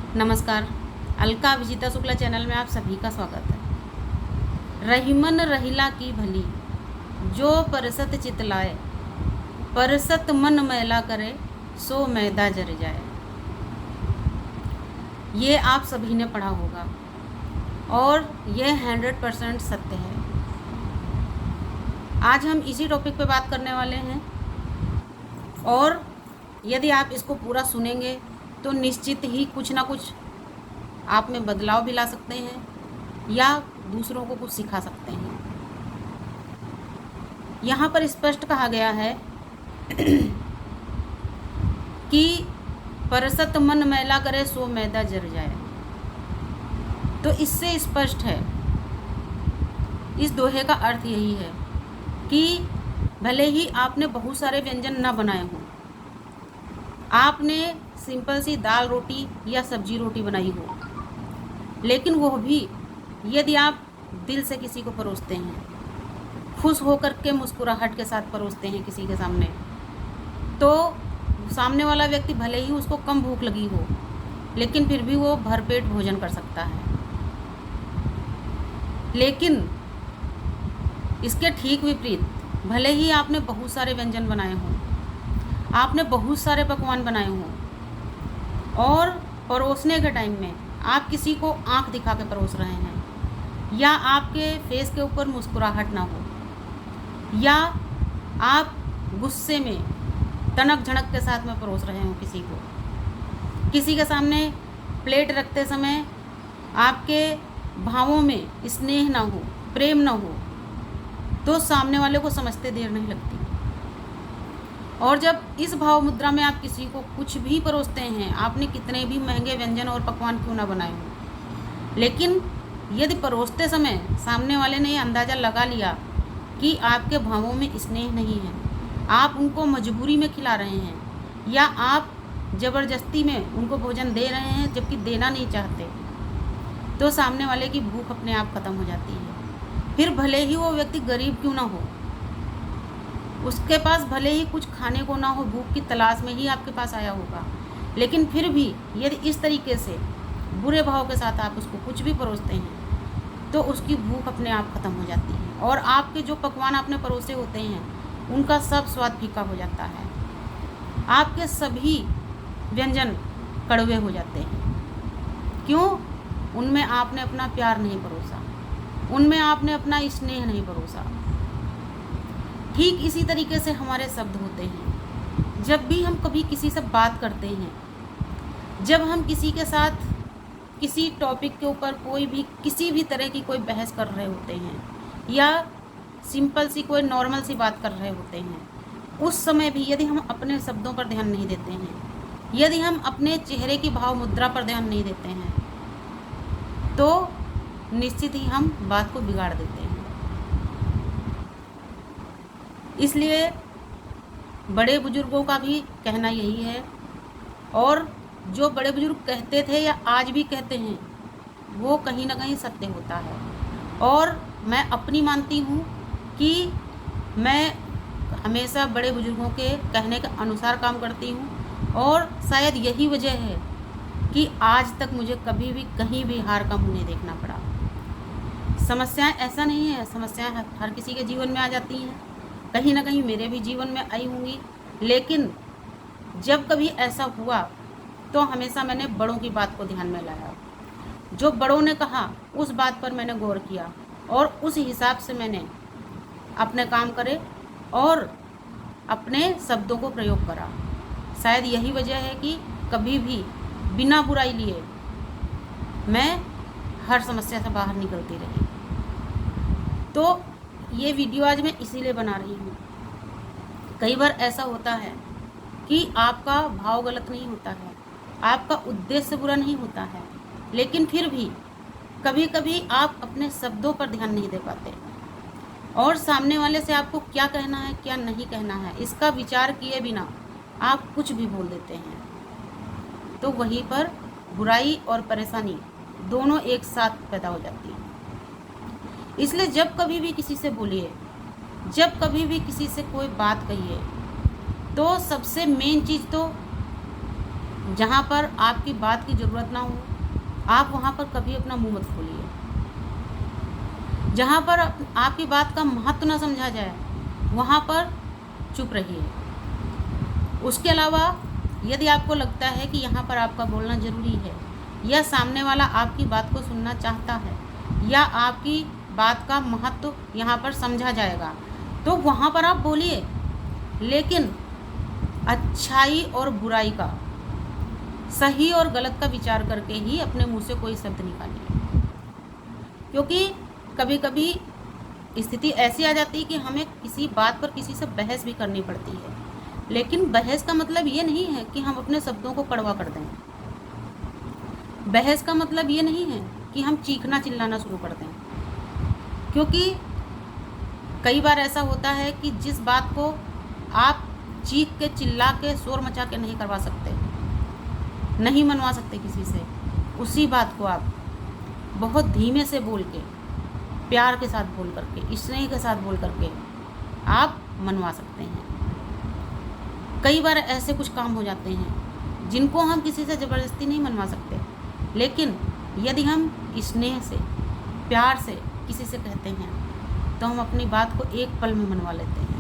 नमस्कार। अलका विजिता शुक्ला चैनल में आप सभी का स्वागत है। रहीमन रहिला की भली, जो परसत चितलाए, परसत मन मैला करे, सो मैदा जर जाए। ये आप सभी ने पढ़ा होगा और ये 100% सत्य है। आज हम इसी टॉपिक पे बात करने वाले हैं और यदि आप इसको पूरा सुनेंगे तो निश्चित ही कुछ ना कुछ आप में बदलाव भी ला सकते हैं या दूसरों को कुछ सिखा सकते हैं। यहाँ पर स्पष्ट कहा गया है कि परसत मन मैला करे, सो मैदा जर जाए। तो इससे स्पष्ट है, इस दोहे का अर्थ यही है कि भले ही आपने बहुत सारे व्यंजन ना बनाए हों, आपने सिंपल सी दाल रोटी या सब्जी रोटी बनाई हो, लेकिन वो भी यदि आप दिल से किसी को परोसते हैं, खुश होकर के मुस्कुराहट के साथ परोसते हैं किसी के सामने, तो सामने वाला व्यक्ति भले ही उसको कम भूख लगी हो, लेकिन फिर भी वो भरपेट भोजन कर सकता है। लेकिन इसके ठीक विपरीत, भले ही आपने बहुत सारे व्यंजन बनाए हों, आपने बहुत सारे पकवान बनाए हों और परोसने के टाइम में आप किसी को आंख दिखा के परोस रहे हैं या आपके फेस के ऊपर मुस्कुराहट ना हो या आप गुस्से में तनक झड़क के साथ में परोस रहे हो किसी के सामने प्लेट रखते समय आपके भावों में स्नेह ना हो, प्रेम ना हो, तो सामने वाले को समझते देर नहीं लगती। और जब इस भाव मुद्रा में आप किसी को कुछ भी परोसते हैं, आपने कितने भी महंगे व्यंजन और पकवान क्यों ना बनाए हों, लेकिन यदि परोसते समय सामने वाले ने ये अंदाज़ा लगा लिया कि आपके भावों में स्नेह नहीं है, आप उनको मजबूरी में खिला रहे हैं या आप ज़बरदस्ती में उनको भोजन दे रहे हैं जबकि देना नहीं चाहते, तो सामने वाले की भूख अपने आप ख़त्म हो जाती है। फिर भले ही वो व्यक्ति गरीब क्यों ना हो, उसके पास भले ही कुछ खाने को ना हो, भूख की तलाश में ही आपके पास आया होगा, लेकिन फिर भी यदि इस तरीके से बुरे भाव के साथ आप उसको कुछ भी परोसते हैं तो उसकी भूख अपने आप ख़त्म हो जाती है और आपके जो पकवान आपने परोसे होते हैं उनका सब स्वाद फीका हो जाता है। आपके सभी व्यंजन कड़वे हो जाते हैं। क्यों? उनमें आपने अपना प्यार नहीं परोसा, उनमें आपने अपना स्नेह नहीं परोसा। ठीक इसी तरीके से हमारे शब्द होते हैं। जब भी हम कभी किसी से बात करते हैं, जब हम किसी के साथ किसी टॉपिक के ऊपर कोई भी किसी भी तरह की कोई बहस कर रहे होते हैं या सिंपल सी कोई नॉर्मल सी बात कर रहे होते हैं, उस समय भी यदि हम अपने शब्दों पर ध्यान नहीं देते हैं, यदि हम अपने चेहरे की भाव मुद्रा पर ध्यान नहीं देते हैं, तो निश्चित ही हम बात को बिगाड़ देते हैं। इसलिए बड़े बुजुर्गों का भी कहना यही है, और जो बड़े बुजुर्ग कहते थे या आज भी कहते हैं वो कहीं ना कहीं सत्य होता है। और मैं अपनी मानती हूँ कि मैं हमेशा बड़े बुजुर्गों के कहने के अनुसार काम करती हूँ और शायद यही वजह है कि आज तक मुझे कभी भी कहीं भी हार का मुँह नहीं देखना पड़ा। समस्याएं ऐसा नहीं है, समस्याएं हर किसी के जीवन में आ जाती हैं, कहीं ना कहीं मेरे भी जीवन में आई होंगी, लेकिन जब कभी ऐसा हुआ तो हमेशा मैंने बड़ों की बात को ध्यान में लाया। जो बड़ों ने कहा उस बात पर मैंने गौर किया और उस हिसाब से मैंने अपने काम करे और अपने शब्दों को प्रयोग करा। शायद यही वजह है कि कभी भी बिना बुराई लिए मैं हर समस्या से बाहर निकलती रही। तो ये वीडियो आज मैं इसीलिए बना रही हूँ। कई बार ऐसा होता है कि आपका भाव गलत नहीं होता है, आपका उद्देश्य बुरा नहीं होता है, लेकिन फिर भी कभी कभी आप अपने शब्दों पर ध्यान नहीं दे पाते और सामने वाले से आपको क्या कहना है क्या नहीं कहना है इसका विचार किए बिना आप कुछ भी बोल देते हैं, तो वहीं पर बुराई और परेशानी दोनों एक साथ पैदा हो जाती है। इसलिए जब कभी भी किसी से बोलिए, जब कभी भी किसी से कोई बात कहिए, तो सबसे मेन चीज़ तो जहाँ पर आपकी बात की ज़रूरत ना हो, आप वहाँ पर कभी अपना मुँह मत खोलिए। जहाँ पर आपकी बात का महत्व ना समझा जाए, वहाँ पर चुप रहिए। उसके अलावा यदि आपको लगता है कि यहाँ पर आपका बोलना ज़रूरी है, या सामने वाला आपकी बात को सुनना चाहता है, या आपकी बात का महत्व यहाँ पर समझा जाएगा, तो वहाँ पर आप बोलिए, लेकिन अच्छाई और बुराई का, सही और गलत का विचार करके ही अपने मुंह से कोई शब्द निकालिए। क्योंकि कभी कभी स्थिति ऐसी आ जाती है कि हमें किसी बात पर किसी से बहस भी करनी पड़ती है, लेकिन बहस का मतलब ये नहीं है कि हम अपने शब्दों को कड़वा कर दें। बहस का मतलब ये नहीं है कि हम चीखना चिल्लाना शुरू कर दें, क्योंकि कई बार ऐसा होता है कि जिस बात को आप चीख के चिल्ला के शोर मचा के नहीं करवा सकते, नहीं मनवा सकते किसी से, उसी बात को आप बहुत धीमे से बोल के, प्यार के साथ बोल करके, स्नेह के साथ बोल करके आप मनवा सकते हैं। कई बार ऐसे कुछ काम हो जाते हैं जिनको हम किसी से ज़बरदस्ती नहीं मनवा सकते, लेकिन यदि हम स्नेह से, प्यार से किसी से कहते हैं तो हम अपनी बात को एक पल में मनवा लेते हैं।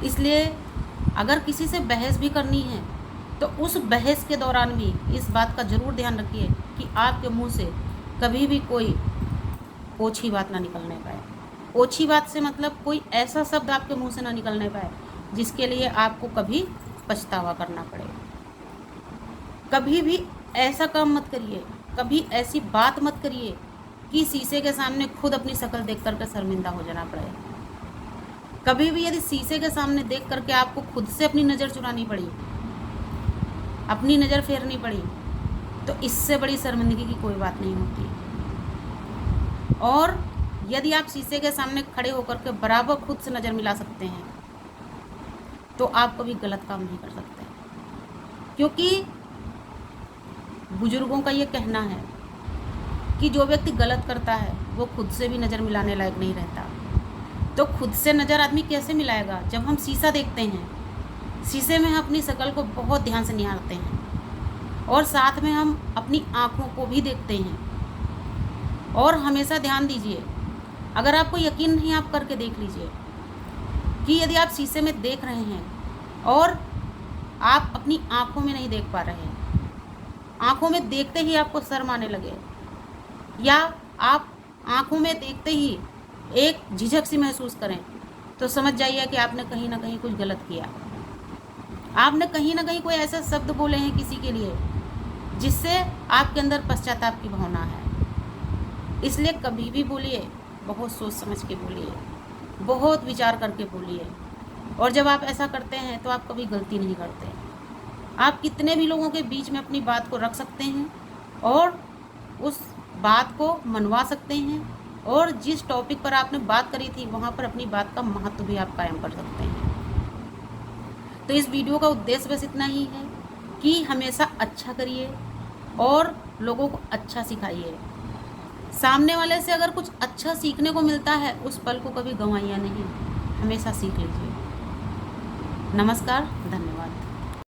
इसलिए अगर किसी से बहस भी करनी है तो उस बहस के दौरान भी इस बात का ज़रूर ध्यान रखिए कि आपके मुंह से कभी भी कोई ओछी बात ना निकलने पाए। ओछी बात से मतलब कोई ऐसा शब्द आपके मुंह से ना निकलने पाए जिसके लिए आपको कभी पछतावा करना पड़े। कभी भी ऐसा काम मत करिए, कभी ऐसी बात मत करिए कि शीशे के सामने खुद अपनी शक्ल देख करके शर्मिंदा हो जाना पड़े। कभी भी यदि शीशे के सामने देख करके आपको खुद से अपनी नज़र चुरानी पड़ी, अपनी नज़र फेरनी पड़ी, तो इससे बड़ी शर्मिंदगी की कोई बात नहीं होती। और यदि आप शीशे के सामने खड़े होकर के बराबर खुद से नज़र मिला सकते हैं तो आप कभी गलत काम नहीं कर सकते, क्योंकि बुजुर्गों का ये कहना है कि जो व्यक्ति गलत करता है वो खुद से भी नज़र मिलाने लायक नहीं रहता। तो खुद से नज़र आदमी कैसे मिलाएगा? जब हम शीशा देखते हैं, शीशे में हम अपनी शक्ल को बहुत ध्यान से निहारते हैं और साथ में हम अपनी आँखों को भी देखते हैं। और हमेशा ध्यान दीजिए, अगर आपको यकीन नहीं, आप करके देख लीजिए कि यदि आप शीशे में देख रहे हैं और आप अपनी आँखों में नहीं देख पा रहे हैं, आँखों में देखते ही आपको शर्म आने लगे, या आप आँखों में देखते ही एक झिझक सी महसूस करें, तो समझ जाइए कि आपने कहीं ना कहीं कुछ गलत किया। आपने कहीं ना कहीं कोई ऐसा शब्द बोले हैं किसी के लिए जिससे आपके अंदर पश्चाताप की भावना है। इसलिए कभी भी बोलिए, बहुत सोच समझ के बोलिए, बहुत विचार करके बोलिए। और जब आप ऐसा करते हैं तो आप कभी गलती नहीं करते। आप कितने भी लोगों के बीच में अपनी बात को रख सकते हैं और उस बात को मनवा सकते हैं, और जिस टॉपिक पर आपने बात करी थी वहाँ पर अपनी बात का महत्व भी आप कायम कर सकते हैं। तो इस वीडियो का उद्देश्य बस इतना ही है कि हमेशा अच्छा करिए और लोगों को अच्छा सिखाइए। सामने वाले से अगर कुछ अच्छा सीखने को मिलता है, उस पल को कभी गंवाइए नहीं, हमेशा सीख लीजिए। नमस्कार, धन्यवाद।